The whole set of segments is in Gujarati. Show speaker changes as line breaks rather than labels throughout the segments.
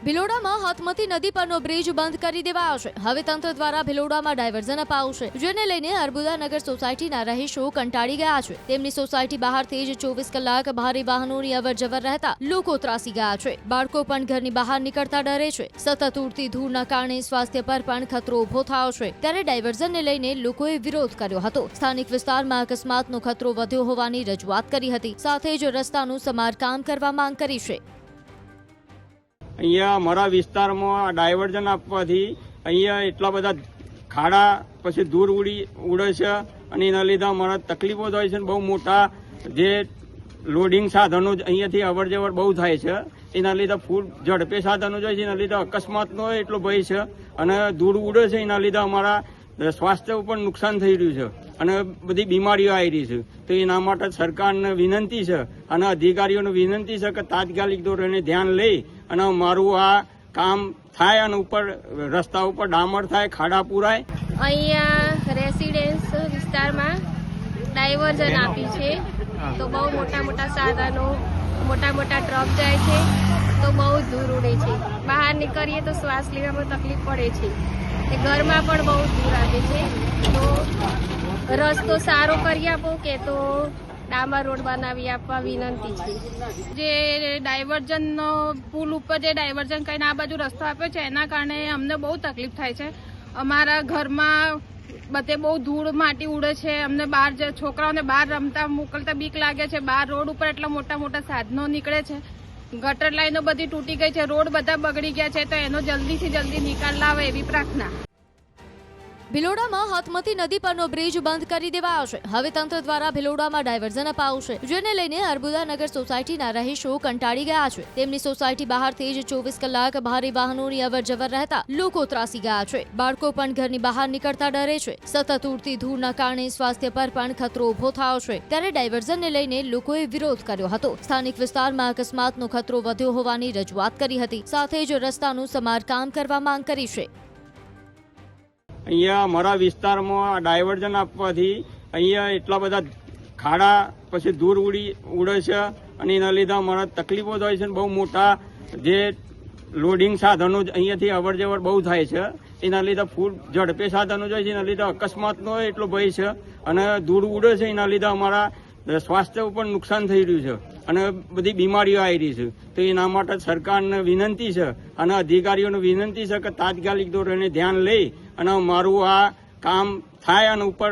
ભિલોડામાં હાથમતી નદી પરનો બ્રિજ બંધ કરી દેવાયો છે। હવે તંત્ર દ્વારા ભિલોડામાં ડાયવર્ઝન અપાવશે, જેને લઈને અર્બુદાનગર સોસાયટીના રહીશો કંટાળી ગયા છે। તેમની સોસાયટી બહારથી જ 24 કલાક ભારે વાહનોની અવરજવર રહેતા લોકો ત્રાસી ગયા છે। બાળકો પણ ઘરની બહાર નીકળતા ડરે છે। સતત ઉડતી ધૂળના કારણે સ્વાસ્થ્ય પર પણ ખતરો ઉભો થયો છે, ત્યારે ડાયવર્ઝનને લઈને લોકોએ વિરોધ કર્યો હતો। સ્થાનિક વિસ્તારમાં અકસ્માતનો ખતરો વધ્યો હોવાની રજૂઆત કરી હતી, સાથે જ રસ્તાનું સમારકામ કરવા માંગ કરી છે।
અહીંયા અમારા વિસ્તારમાં ડાયવર્ઝન આપવાથી અહીંયા એટલા બધા ખાડા પછી દૂર ઉડે છે અને એના લીધે અમારા તકલીફો થાય છે। બહુ મોટા જે લોડિંગ સાધનો અહીંયાથી અવર જવર બહુ થાય છે, એના લીધે ફૂલ ઝડપે સાધનો જાય છે, એના લીધે અકસ્માતનો એટલો ભય છે અને દૂર ઉડે છે, એના લીધે અમારા સ્વાસ્થ્ય ઉપર નુકસાન થઈ રહ્યું છે અને બધી બીમારીઓ આવી રહી છે। તો એના માટે સરકારને વિનંતી છે અને અધિકારીઓને વિનંતી છે કે તાત્કાલિક ધોરણે ધ્યાન લઈ અને મારું આ કામ થાય અને ઉપર રસ્તા ઉપર ડામર થાય, ખાડા પૂરાય।
અહીંયા રેસિડેન્સ વિસ્તારમાં ડાયવર્ઝન આપી છે, તો બહુ મોટા મોટા સાધનો, મોટા મોટા ટ્રક જાય છે, તો બહુ દૂર ઉડે છે। બહાર નીકળીએ તો શ્વાસ લેવામાં તકલીફ પડે છે, ઘરમાં પણ બહુ દૂર આવે છે। તો રસ્તો સારો કરી આપો કે તો ડામર રોડ બનાવી આપવા વિનંતી છે।
જે ડાયવર્ઝનનો પુલ ઉપર જે ડાયવર્ઝન કરીને આ બાજુ રસ્તો આપ્યો છે, એના કારણે અમને બહુ તકલીફ થાય છે। અમારા ઘરમાં બધે બહુ ધૂળ માટી ઉડે છે, અમને બહાર છોકરાઓને બહાર રમતા મોકલતા બીક લાગે છે। બહાર રોડ ઉપર એટલા મોટા મોટા સાધનો નીકળે છે, ગટર લાઈનો બધી તૂટી ગઈ છે, રોડ બધા બગડી ગયા છે, તો એનો જલ્દીથી જલ્દી નિકાલ લાવે એવી પ્રાર્થના।
ભિલોડામાં હાથમતી નદી પરનો બ્રિજ બંધ કરી દેવાયો છે। હવે તંત્ર દ્વારા ભિલોડામાં ડાયવર્ઝન અપાવશે, જેને લઈને અર્બુદાનગર સોસાયટીના રહીશો કંટાળી ગયા છે। તેમની સોસાયટી બહારથી જ 24 કલાક ભારે વાહનોની અવરજવર રહેતા લોકો ત્રાસી ગયા છે। બાળકો પણ ઘરની બહાર નીકળતા ડરે છે। સતત ઉડતી ધૂળના કારણે સ્વાસ્થ્ય પર પણ ખતરો ઉભો થયો છે, ત્યારે ડાયવર્ઝનને લઈને લોકોએ વિરોધ કર્યો હતો। સ્થાનિક વિસ્તારમાં અકસ્માતનો ખતરો વધ્યો હોવાની રજૂઆત કરી હતી, સાથે જ રસ્તાનું સમારકામ કરવા માંગ કરી છે।
અહીંયા અમારા વિસ્તારમાં ડાયવર્ઝન આપવાથી અહીંયા એટલા બધા ખાડા પછી દૂર ઉડે છે અને એના લીધે અમારા તકલીફો થાય છે। બહુ મોટા જે લોડિંગ સાધનો અહીંયાથી અવર જવર બહુ થાય છે, એના લીધે ફૂલ ઝડપે સાધનો જાય છે, એના લીધે અકસ્માતનો એટલો ભય છે અને દૂર ઉડે છે, એના લીધે અમારા સ્વાસ્થ્ય ઉપર નુકસાન થઈ રહ્યું છે અને બધી બીમારીઓ આવી રહી છે। તો એના માટે સરકારને વિનંતી છે અને અધિકારીઓને વિનંતી છે કે તાત્કાલિક ધોરણે ધ્યાન લઈ અને મારું આ કામ થાય અને ઉપર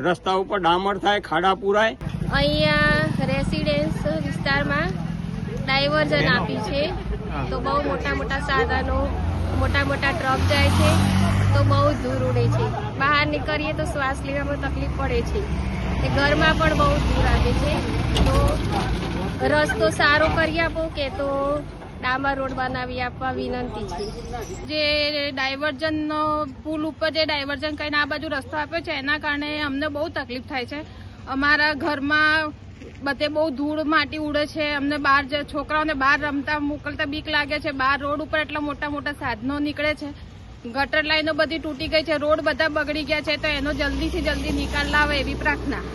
રસ્તા ઉપર ડામર થાય, ખાડા પૂરાય।
અહીંયા રેસિડેન્સ વિસ્તારમાં ડાયવર્ઝન આપી છે, તો બહુ મોટા મોટા સાધનો, મોટા મોટા ટ્રક જાય છે, તો બહુ દૂર ઉડે છે। બહાર નીકળીએ તો શ્વાસ લેવામાં તકલીફ પડે છે, ઘરમાં પણ બહુ દૂર આવે છે। તો રસ્તો સારો કરી આપો કે તો ડામર રોડ બનાવી આપવા વિનંતી છે।
જે ડાયવર્ઝનનો પુલ ઉપર જે ડાયવર્ઝન કરીને આ બાજુ રસ્તો આપ્યો છે, એના કારણે અમને બહુ તકલીફ થાય છે। અમારા ઘરમાં બધે બહુ ધૂળ માટી ઉડે છે, અમને બહાર છોકરાઓને બહાર રમતા મોકલતા બીક લાગે છે। બહાર રોડ ઉપર એટલા મોટા મોટા સાધનો નીકળે છે, ગટર લાઈનો બધી તૂટી ગઈ છે, રોડ બધા બગડી ગયા છે, તો એનો જલ્દીથી જલ્દી નિકાલ લાવે એવી પ્રાર્થના।